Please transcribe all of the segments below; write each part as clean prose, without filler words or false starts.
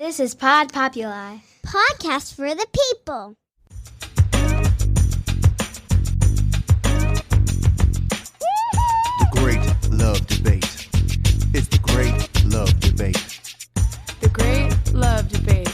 This is Pod Populi. Podcast for the people. The Great Love Debate. It's the Great Love Debate. The Great Love Debate.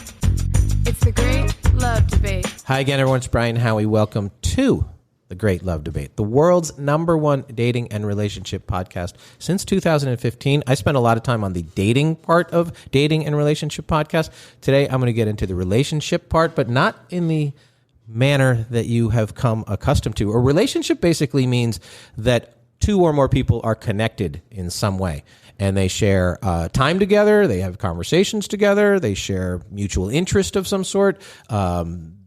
It's the Great Love Debate. Hi again, everyone. It's Brian Howie. Welcome to The Great Love Debate, the world's #1 dating and relationship podcast. Since 2015, I spent a lot of time on the dating part of dating and relationship podcast. Today, I'm going to get into the relationship part, but not in the manner that you have come accustomed to. A relationship basically means that two or more people are connected in some way. And they share time together, they have conversations together, they share mutual interest of some sort.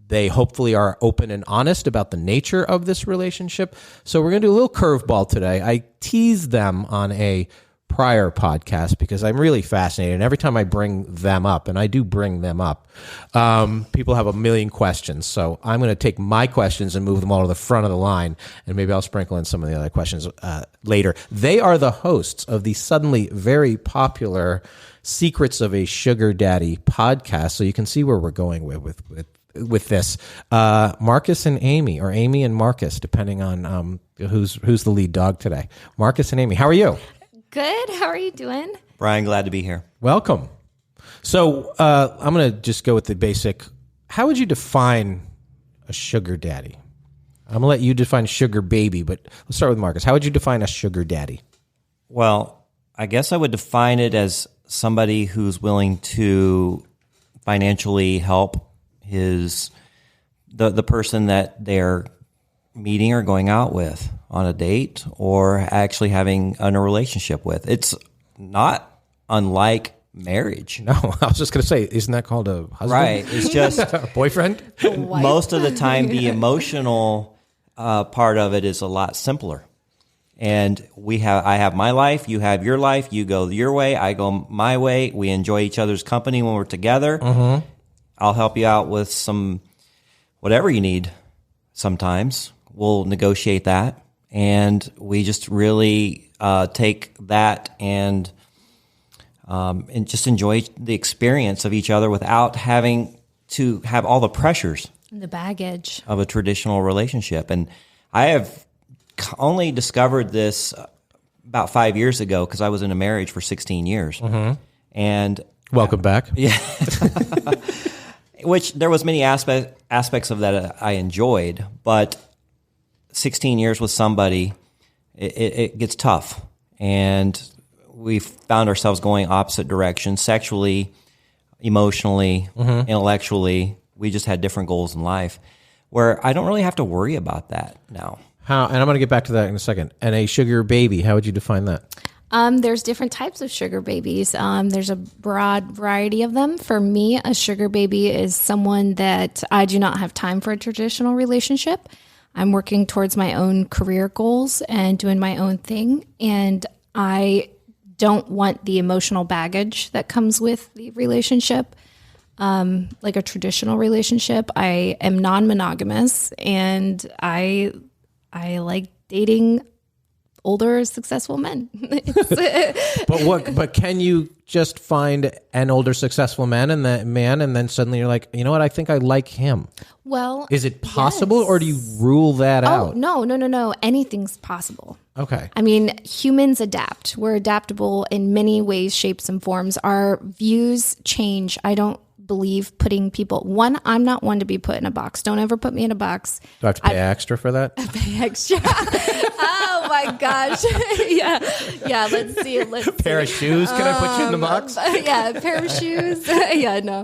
They hopefully are open and honest about the nature of this relationship. So we're going to do a little curveball today. I teased them on a prior podcast because I'm really fascinated. And every time I bring them up, and I do bring them up, people have a million questions. So I'm going to take my questions and move them all to the front of the line, and maybe I'll sprinkle in some of the other questions later. They are the hosts of the suddenly very popular Secrets of a Sugar Daddy podcast. So you can see where we're going with this. Marcus and Amy, or Amy and Marcus, depending on who's the lead dog today. Marcus and Amy, how are you? Good. How are you doing? Brian, glad to be here. Welcome. So I'm going to just go with the basic. How would you define a sugar daddy? I'm going to let you define sugar baby, but let's start with Marcus. How would you define a sugar daddy? Well, I guess I would define it as somebody who's willing to financially help the person that they're meeting or going out with on a date or actually having a relationship with. It's not unlike marriage. No, I was just going to say, isn't that called a husband? Right. It's just a boyfriend? Most of the time, the emotional part of it is a lot simpler. And I have my life, you have your life, you go your way, I go my way. We enjoy each other's company when we're together. Mm-hmm. I'll help you out with whatever you need sometimes. We'll negotiate that. And we just really take that and just enjoy the experience of each other without having to have all the pressures. The baggage of a traditional relationship. And I have only discovered this about 5 years ago because I was in a marriage for 16 years. Mm-hmm. And welcome back. Yeah. Which there was many aspects of that I enjoyed, but 16 years with somebody, it gets tough. And we found ourselves going opposite directions, sexually, emotionally, intellectually. We just had different goals in life where I don't really have to worry about that now. How? And I'm going to get back to that in a second. And a sugar baby, how would you define that? There's different types of sugar babies. There's a broad variety of them. For me, a sugar baby is someone that I do not have time for a traditional relationship. I'm working towards my own career goals and doing my own thing. And I don't want the emotional baggage that comes with the relationship. Like a traditional relationship. I am non-monogamous, and I like dating older, successful men. But can you just find an older, successful man, and then suddenly you're like, you know what? I think I like him. Well, is it possible, yes. or do you rule that out? No. Anything's possible. Okay. I mean, humans adapt. We're adaptable in many ways, shapes, and forms. Our views change. I don't believe putting people. One, I'm not one to be put in a box. Don't ever put me in a box. Do I have to pay extra for that? Pay extra. Oh my gosh. Yeah. Let's see. Pair of shoes. Can I put you in the box? Yeah, a pair of shoes. Yeah, no.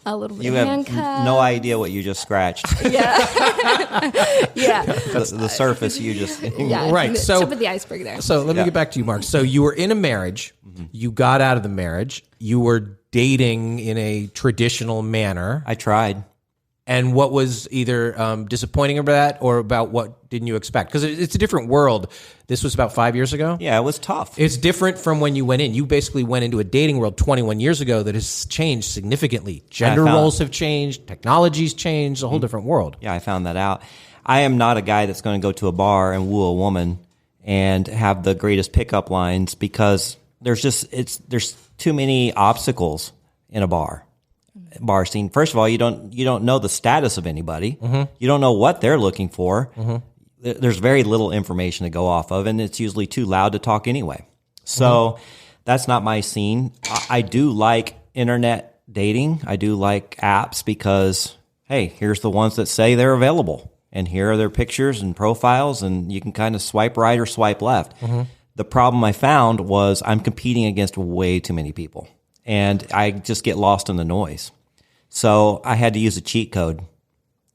A little bit of handcuffs. You have no idea what you just scratched. Yeah. Yeah. The surface you just. Yeah. Right. So tip of the iceberg there. So let me get back to you, Mark. So you were in a marriage. Mm-hmm. You got out of the marriage. You were dating in a traditional manner. I tried. And what was either disappointing about that, or about what didn't you expect? Because it's a different world. This was about 5 years ago. Yeah, it was tough. It's different from when you went in. You basically went into a dating world 21 years ago that has changed significantly. Gender roles have changed. Technology's changed. A whole different world. Yeah, I found that out. I am not a guy that's going to go to a bar and woo a woman and have the greatest pickup lines, because there's too many obstacles in a bar. bar scene. First of all, you don't know the status of anybody. You don't know what they're looking for. There's very little information to go off of, and it's usually too loud to talk anyway. So that's not my scene. I do like internet dating. I do like apps because, hey, here's the ones that say they're available, and here are their pictures and profiles, and you can kind of swipe right or swipe left. The problem I found was I'm competing against way too many people, and I just get lost in the noise. So I had to use a cheat code,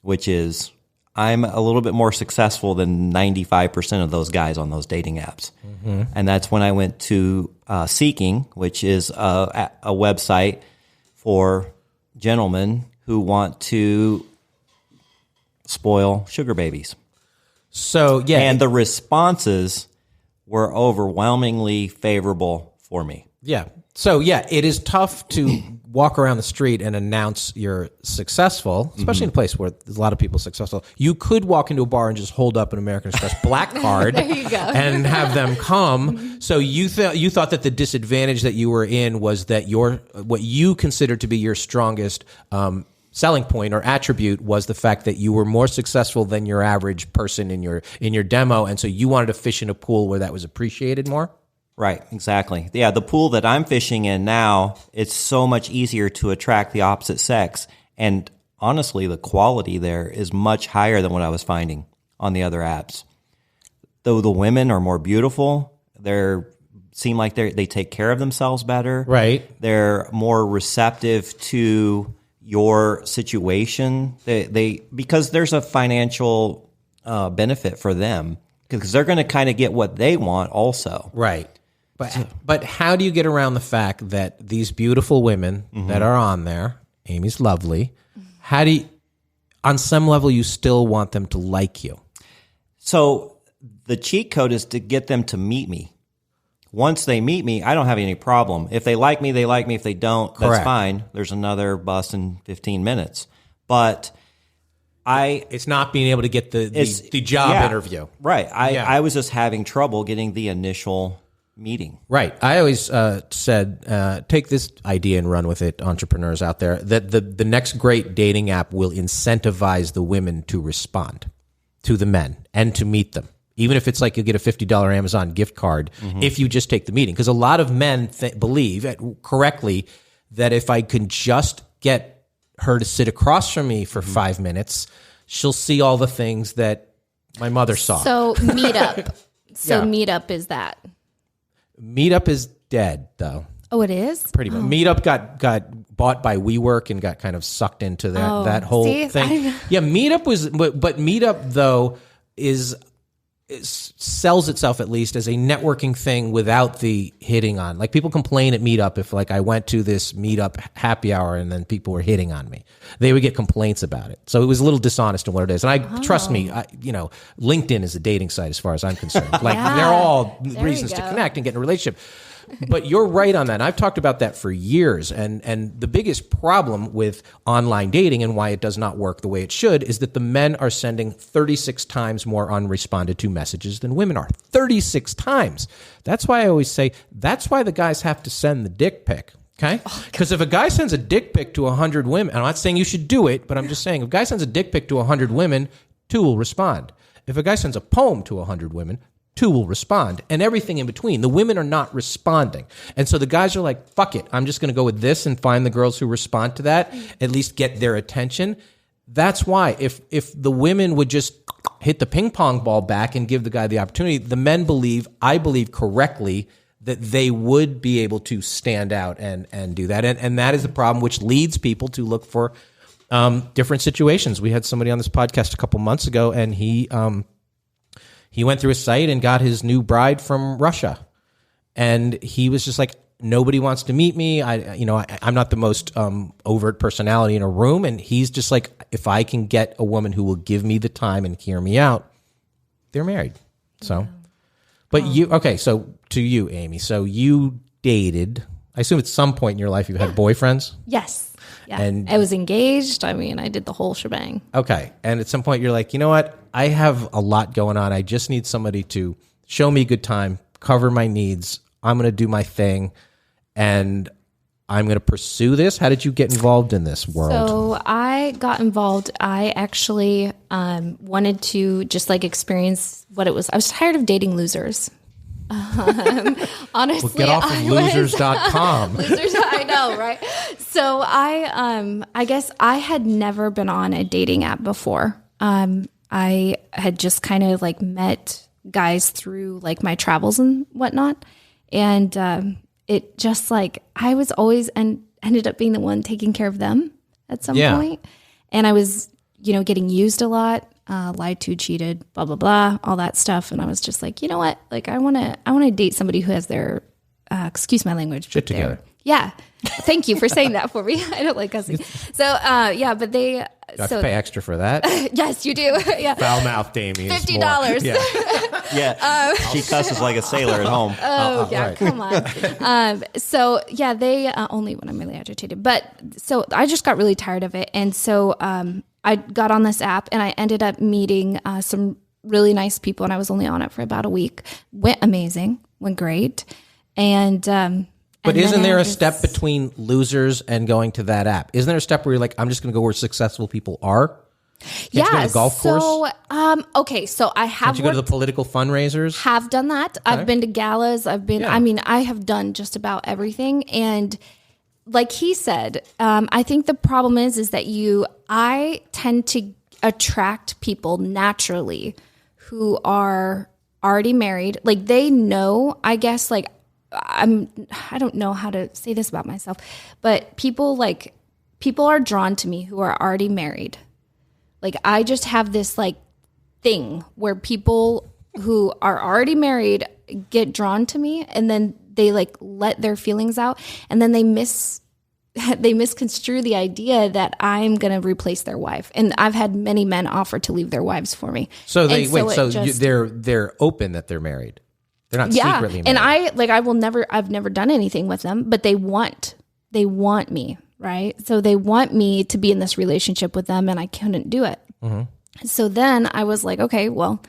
which is I'm a little bit more successful than 95% of those guys on those dating apps. And that's when I went to Seeking, which is a website for gentlemen who want to spoil sugar babies. So, yeah. And the responses were overwhelmingly favorable for me. Yeah. So, yeah, it is tough to walk around the street and announce you're successful, especially in a place where there's a lot of people successful. You could walk into a bar and just hold up an American Express black card There you go. and have them come. So you thought that the disadvantage that you were in was that what you considered to be your strongest selling point or attribute was the fact that you were more successful than your average person in your demo, and so you wanted to fish in a pool where that was appreciated more? Right, exactly. Yeah, the pool that I'm fishing in now, it's so much easier to attract the opposite sex. And honestly, the quality there is much higher than what I was finding on the other apps. Though the women are more beautiful, seem like they take care of themselves better. Right. They're more receptive to your situation. Because there's a financial benefit for them, because they're going to kind of get what they want also. Right. But how do you get around the fact that these beautiful women that are on there, Amy's lovely, on some level you still want them to like you? So the cheat code is to get them to meet me. Once they meet me, I don't have any problem. If they like me, they like me. If they don't, Correct. That's fine. There's another bus in 15 minutes. But it's not being able to get the job interview. Right. I was just having trouble getting the initial meeting. Right. I always said, take this idea and run with it, entrepreneurs out there, that the next great dating app will incentivize the women to respond to the men and to meet them. Even if it's like you get a $50 Amazon gift card, if you just take the meeting. Because a lot of men believe correctly that if I can just get her to sit across from me for 5 minutes, she'll see all the things that my mother saw. So Meetup. Yeah. Meetup is that. Meetup is dead, though. Oh, it is? Pretty much. Meetup got bought by WeWork and got kind of sucked into that whole thing. Yeah, Meetup was, but Meetup though sells itself at least as a networking thing without the hitting on. Like people complain at Meetup if like I went to this Meetup happy hour and then people were hitting on me. They would get complaints about it. So it was a little dishonest in what it is. And trust me, LinkedIn is a dating site as far as I'm concerned. Like they're all reasons to connect and get in a relationship. But you're right on that. And I've talked about that for years. And the biggest problem with online dating and why it does not work the way it should is that the men are sending 36 times more unresponded to messages than women are. 36 times. That's why I always say that's why the guys have to send the dick pic. Okay? Because if a guy sends a dick pic to 100 women, I'm not saying you should do it, but I'm just saying if a guy sends a dick pic to 100 women, 2 will respond. If a guy sends a poem to 100 women, 2 will respond, and everything in between. The women are not responding. And so the guys are like, fuck it, I'm just going to go with this and find the girls who respond to that, at least get their attention. That's why if the women would just hit the ping pong ball back and give the guy the opportunity, the men I believe correctly, that they would be able to stand out and do that. And that is the problem, which leads people to look for different situations. We had somebody on this podcast a couple months ago, and he went through a site and got his new bride from Russia. And he was just like, nobody wants to meet me. I'm not the most overt personality in a room. And he's just like, if I can get a woman who will give me the time and hear me out, they're married. So, but so to you, Amy, so you dated, I assume at some point in your life you had boyfriends? Yes. Yeah. And I was engaged. I mean, I did the whole shebang. Okay. And at some point you're like, you know what? I have a lot going on. I just need somebody to show me a good time, cover my needs. I'm going to do my thing. And I'm going to pursue this? How did you get involved in this world? So I got involved. I actually wanted to just like experience what it was. I was tired of dating losers. Honestly, Get off of losers.com. Losers, I know, right? So I guess I had never been on a dating app before. I had just kind of like met guys through like my travels and whatnot. And it just like, I was always and ended up being the one taking care of them at some point. And I was, getting used a lot, lied to, cheated, blah, blah, blah, all that stuff. And I was just like, you know what? Like, I want to date somebody who has their, excuse my language. Shit together. Yeah. Thank you for saying that for me. I don't like cussing. So, but they, Do I have to pay extra for that? yes, you do. Yeah. Foul mouth, Damien. $50. Yeah. Yeah, she cusses like a sailor at home. Yeah, right. come on. So yeah, they only when I'm really agitated. But so I just got really tired of it, and so I got on this app, and I ended up meeting some really nice people, and I was only on it for about a week. Went amazing, went great, and. But isn't there a step between losers and going to that app? Isn't there a step where you're like, I'm just going to go where successful people are? Can't you go to the golf course? Okay, so I have Can't you go to the political fundraisers? Have done that. Okay. I've been to galas. I have done just about everything. And like he said, I think the problem is that I tend to attract people naturally who are already married. Like they know, I guess, like I don't know how to say this about myself, but people are drawn to me who are already married. Like I just have this like thing where people who are already married get drawn to me, and then they like let their feelings out, and then they misconstrue the idea that I'm going to replace their wife. And I've had many men offer to leave their wives for me. So they're open that they're married. They're not secretly married. And I've never done anything with them, but they want me, right? So they want me to be in this relationship with them, and I couldn't do it. Mm-hmm. So then I was like, okay, well,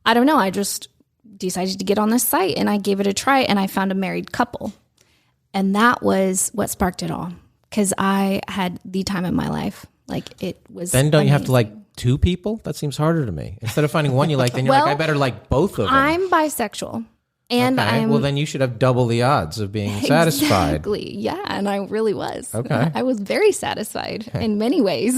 I don't know. I just decided to get on this site, and I gave it a try, and I found a married couple. And that was what sparked it all, because I had the time of my life. Like it was. Then don't you have to like two people? That seems harder to me. Instead of finding one you like, then you're like, I better like both of them. I'm bisexual. And well, then you should have double the odds of being satisfied. Exactly. Yeah, and I really was. Okay. I was very satisfied in many ways.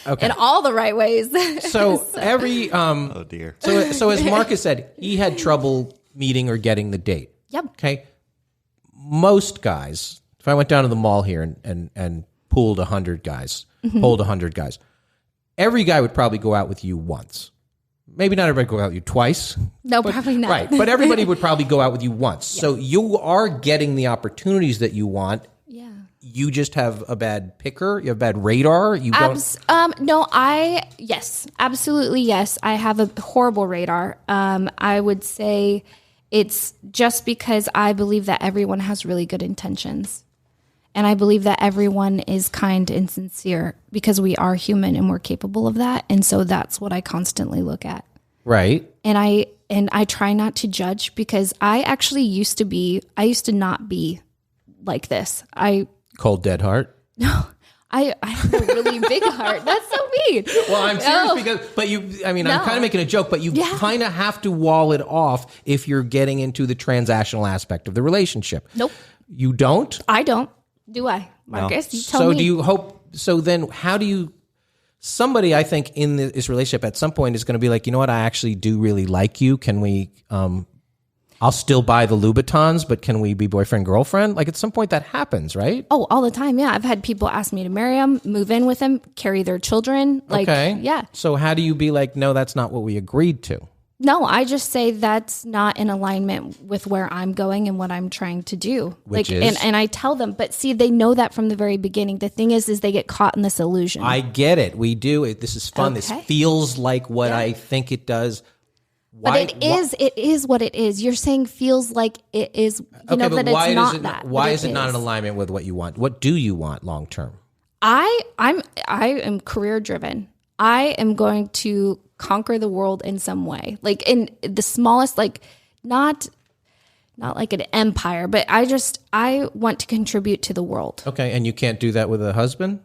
Okay. In all the right ways. So every oh dear. So as Marcus said, he had trouble meeting or getting the date. Yep. Okay. Most guys, if I went down to the mall here and pooled 100 guys, polled 100 guys, every guy would probably go out with you once. Maybe not everybody go out with you twice. No, probably not. Right. But everybody would probably go out with you once. Yeah. So you are getting the opportunities that you want. Yeah. You just have a bad picker. You have bad radar. You don't. No, yes, absolutely. Yes. I have a horrible radar. I would say it's just because I believe that everyone has really good intentions. And I believe that everyone is kind and sincere because we are human and we're capable of that. And so that's what I constantly look at. Right. And I try not to judge, because I actually used to not be like this. Cold, dead heart? No. I have a really big heart. That's so mean. Well, I'm serious I'm kind of making a joke, but you kind of have to wall it off if you're getting into the transactional aspect of the relationship. Nope. You don't? I don't. Do I, Marcus? No. You tell me. Do you hope? So then, how do you? Somebody, I think, in this relationship at some point is going to be like, you know what? I actually do really like you. Can we? I'll still buy the Louboutins, but can we be boyfriend girlfriend? Like at some point, that happens, right? Oh, all the time. Yeah, I've had people ask me to marry them, move in with them, carry their children. Like, okay. Yeah. So how do you be like, no, that's not what we agreed to? No, I just say that's not in alignment with where I'm going and what I'm trying to do. Which is? And I tell them, but see, they know that from the very beginning. The thing is they get caught in this illusion. I get it. We do. This is fun. Okay. This feels like what I think it does. But it is what it is. You're saying feels like it is, that it's not that. Why is it not in alignment with what you want? What do you want long term? I am career driven. I am going to conquer the world in some way, like in the smallest, like not not like an empire, but I want to contribute to the world. Okay, and you can't do that with a husband?